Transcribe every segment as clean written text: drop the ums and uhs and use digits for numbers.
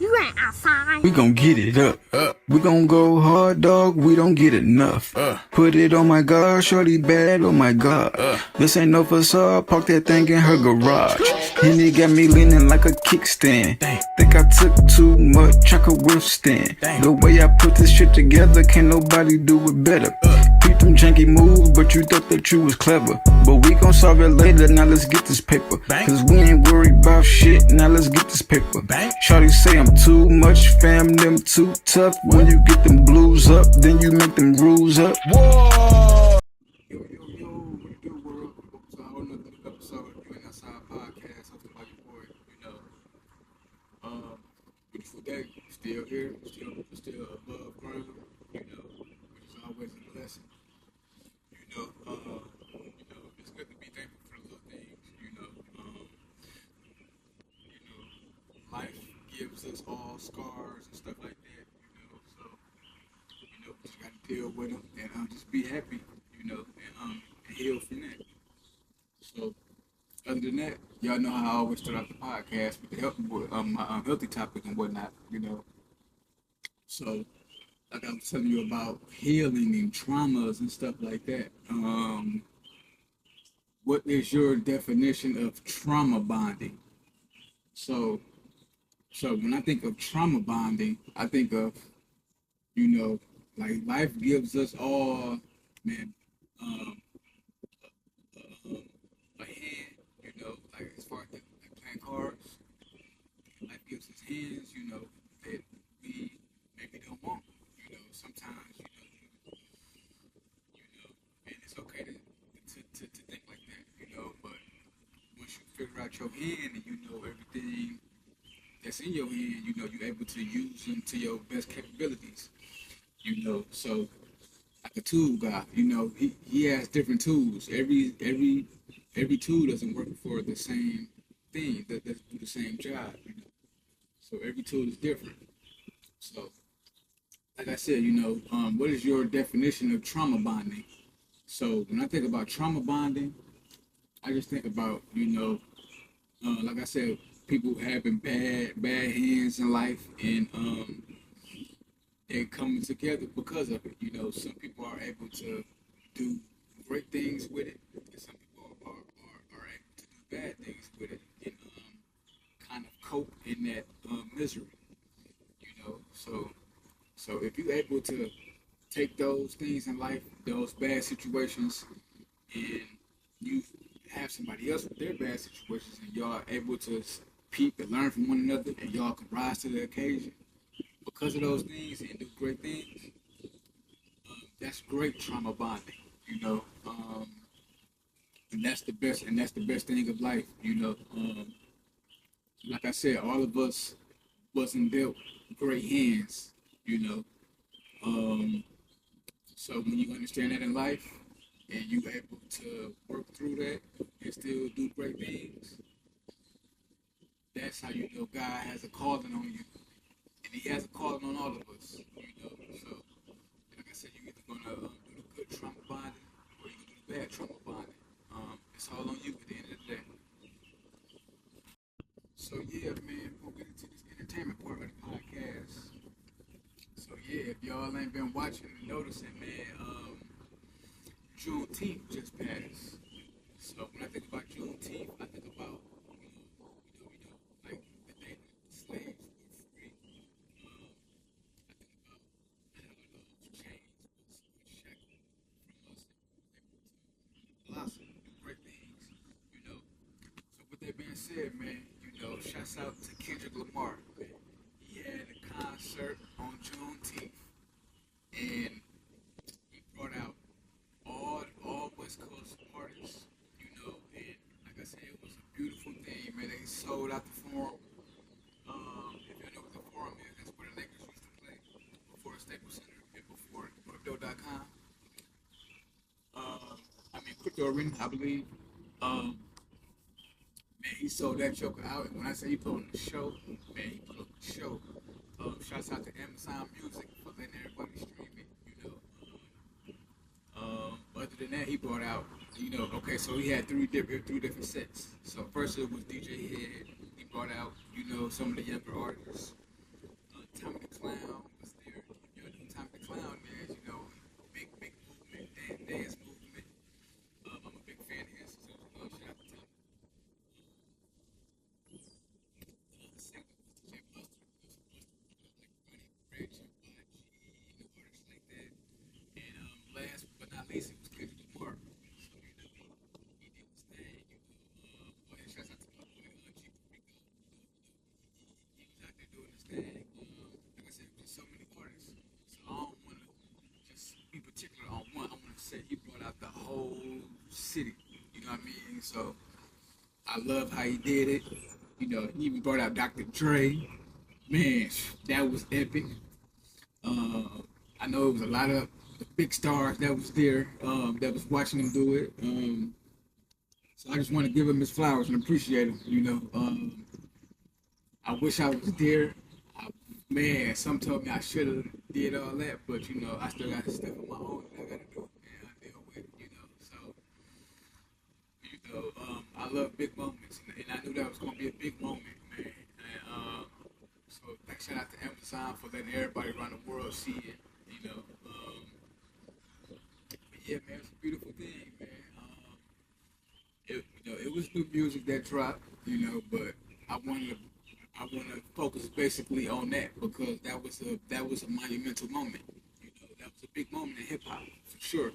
You ain't outside. We gon' get it up. We gon' go hard, dog. We don't get enough. Put it on my God, shorty bad. Oh my God. This ain't no facade. Park that thing in her garage. And it got me leaning like a kickstand. Think I took too much, I could withstand. The way I put this shit together, can't nobody do it better. Beat them janky moves, but you thought that you was clever. But we gon' solve it later, now let's get this paper. Cause we ain't worried about shit, now let's get this paper. Shawty say I'm too much, fam, them too tough. When you get them blues up, then you make them rules up. Whoa! Yo, what you do, world? Welcome to a whole nother episode of You Ain't Outside Podcast, hosted by your boy, beautiful day, still here, still above ground, which is always a blessing. It's good to be thankful for the little things, life gives us all scars and stuff like that, so, we just gotta deal with them and just be happy, and heal from that. So, other than that, y'all know how I always start out the podcast with my healthy topic and whatnot, So, like I was telling you about healing and traumas and stuff like that. What is your definition of trauma bonding? So when I think of trauma bonding, I think of, like life gives us all, man, a hand, like as far as like playing cards, life gives us hands, that we maybe don't want. Sometimes, and it's okay to think like that, but once you figure out your hand and you know everything that's in your hand, you're able to use them to your best capabilities, so like a tool guy, he has different tools. Every tool doesn't work for the same thing, that do the same job, so every tool is different. So like I said, what is your definition of trauma bonding? So when I think about trauma bonding, I just think about, like I said, people having bad hands in life and they're coming together because of it. Some people are able to do great things with it, and some people are able to do bad things with it and kind of cope in that misery. So if you're able to take those things in life, those bad situations, and you have somebody else with their bad situations, and y'all are able to peep and learn from one another, and y'all can rise to the occasion because of those things and do great things, that's great trauma bonding, and that's the best thing of life, like I said, all of us wasn't dealt great hands, so when you understand that in life and you able to work through that and still do great things, that's how you know God has a calling on you. And he has a calling on all of us, So, like I said, you're either going to do the good trauma bonding or you can do the bad trauma bonding. It's all on you at the end of the day. So, yeah, man, we'll get into this entertainment part of the podcast. So yeah, if y'all ain't been watching and noticing, man, Juneteenth just passed. So when I think about Juneteenth, I think about like the day that the slaves were free. I think about how those chains was shackled from us and we was able to blossom and do great things, So with that being said, man, shouts out to Kendrick Lamar, man. He had a concert on Juneteenth, and he brought out all West Coast artists, and like I said, it was a beautiful thing, man. They sold out the Forum. If you know what the Forum is, that's where the Lakers used to play before the Staples Center and before Crypto.com. Crypto Arena, I believe. Man, he sold that joker out. And when I say he put on the show, man, he put on the show. Shouts out to Amazon Music for letting everybody stream it, Other than that, he brought out, okay, so he had three different sets. So first it was DJ Head. He brought out, some of the younger artists. city. You know what I mean? So I love how he did it. You know, he even brought out Dr. Dre. Man, that was epic. I know it was a lot of the big stars that was there, that was watching him do it. So I just want to give him his flowers and appreciate him. You know, I wish I was there. I, man, some told me I should have did all that, but you know, I still got stuff on my own that I got to do and I deal with. You know, so I love big moments, and I knew that was gonna be a big moment, man. And so, like, shout out to Amazon for letting everybody around the world see it. You know, but yeah, man, it's a beautiful thing, man. It was new music that dropped, you know, but I want to focus basically on that because that was a monumental moment. You know, that was a big moment in hip hop for sure.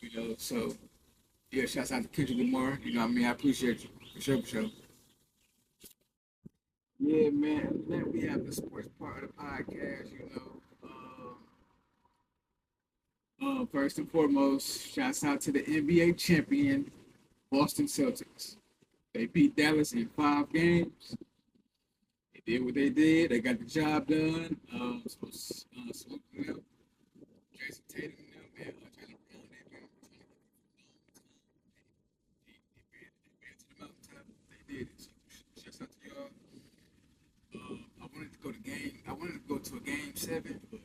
You know, so yeah, shouts out to Kendrick Lamar. You know what I mean? I appreciate you. For sure, for sure. Yeah, man. And then we have the sports part of the podcast, you know. First and foremost, shouts out to the NBA champion, Boston Celtics. They beat Dallas in 5 games. They did what they did. They got the job done. Salute to them. Jason Tatum and them, man. Jalen Brown, they've been trying to get they made it to the mountaintop. They did it. So shouts out to y'all. I wanted to go to game. I wanted to go to a game 7, but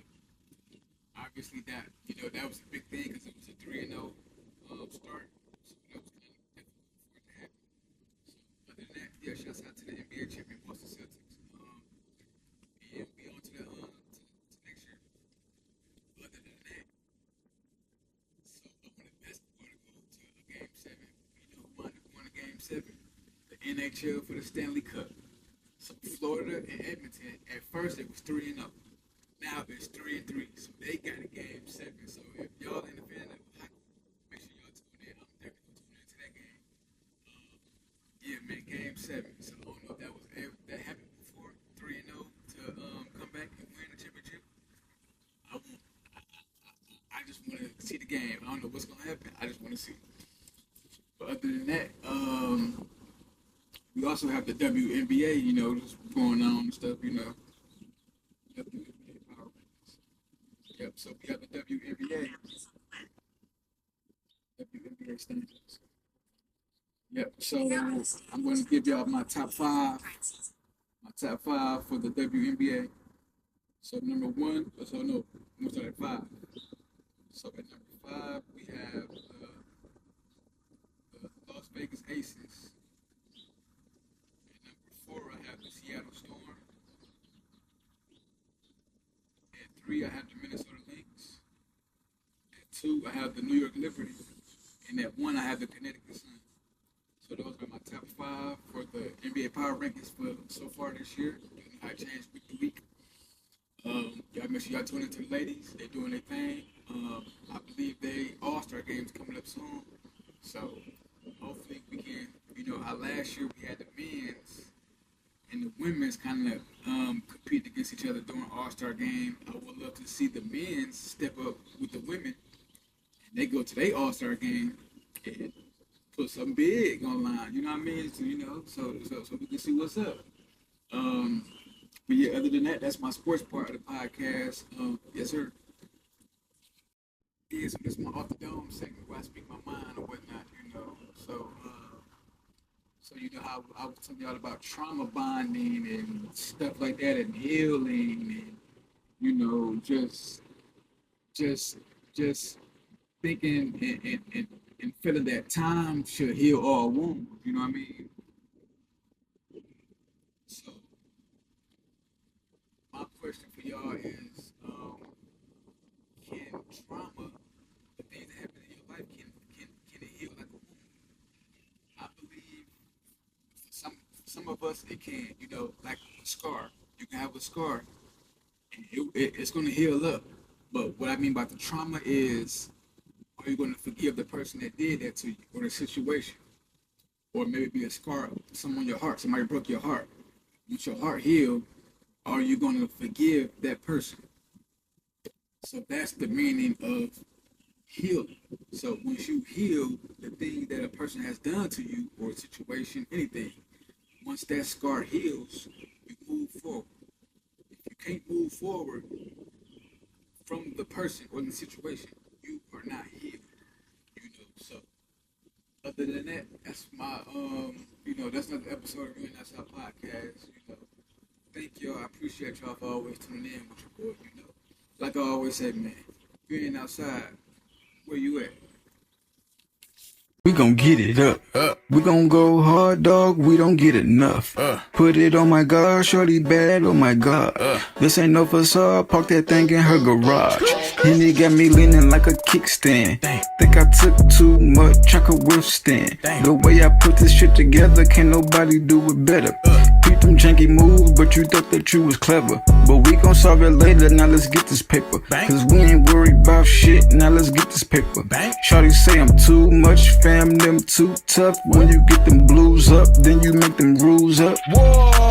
obviously that was a big thing because it was a 3-0 start. So that was kind of difficult for it to happen. So other than that, yeah, shouts out to the NBA champion Boston Celtics. And we on to to next year. Other than that, so I wanted basketball to go to a game 7. You know who won a game 7? The NHL for the Stanley Cup. So Florida and Edmonton, at first it was 3-0. Now it's 3-3. So they got a game 7. So if y'all in the fan of hockey, make sure y'all tune in. I'm definitely gonna tune into that game. Yeah, man, game 7. So I don't know if that happened before 3-0 to come back and win the championship. I won't. I just want to see the game. I don't know what's gonna happen. I just want to see. But other than that, we also have the WNBA, you know, just going on and stuff, you know. WNBA Power Rankings. Yep, so we have the WNBA standings. Yep, so I'm going to give y'all my top 5. My top 5 for the WNBA. So number 1, so no, we'll start at 5. So at number 5, we have the Las Vegas Aces. Number 4, I have the Seattle Storm. At 3, I have the Minnesota Lynx. At 2, I have the New York Liberty. And at 1, I have the Connecticut Sun. So those are my top 5 for the NBA Power Rankings for so far this year. You know how it changed week to week. Y'all make sure y'all tune into the ladies. They're doing their thing. I believe they All-Star games coming up soon. So hopefully we can, you know, how last year we had the men's and the women's kind of compete against each other during All-Star game. I would love to see the men's step up with the women. And they go to their All-Star game and put something big online. You know what I mean? So, you know, so we can see what's up. But yeah, other than that, that's my sports part of the podcast. Yes, sir. Yeah, so this is my off the dome segment where I speak my mind or whatnot, you know. So you know how I was telling y'all about trauma bonding and stuff like that and healing and you know just thinking and feeling that time should heal all wounds. You know what I mean? So my question for y'all is, can trauma, the things that happen in your life, can it heal like a wound? I believe for some of us it can. You know, like a scar. You can have a scar, and it's going to heal up. But what I mean by the trauma is, are you going to forgive the person that did that to you, or the situation, or maybe be a scar, something on your heart, somebody broke your heart. Once your heart healed, are you going to forgive that person? So that's the meaning of healing. So once you heal the thing that a person has done to you or a situation, anything, once that scar heals, you move forward. If you can't move forward from the person or the situation, you are not healed. So other than that, that's my that's another episode of Real That's Our Podcast. Thank y'all. I appreciate y'all for always tuning in with your boy. Like I always say, man, if you ain't outside, where you at? We gon' get it up. We gon' go hard, dog. We don't get enough. Put it on my God, shorty bad. Oh my God. This ain't no facade. Park that thing in her garage. And it got me leaning like a kickstand. Think I took too much, I could withstand. The way I put this shit together, can't nobody do it better. Beat them janky moves, but you thought that you was clever. But we gon' solve it later, now let's get this paper. Cause we ain't worried about shit, now let's get this paper. Shawty say I'm too much, fam, them too tough. When you get them blues up, then you make them rules up. Whoa.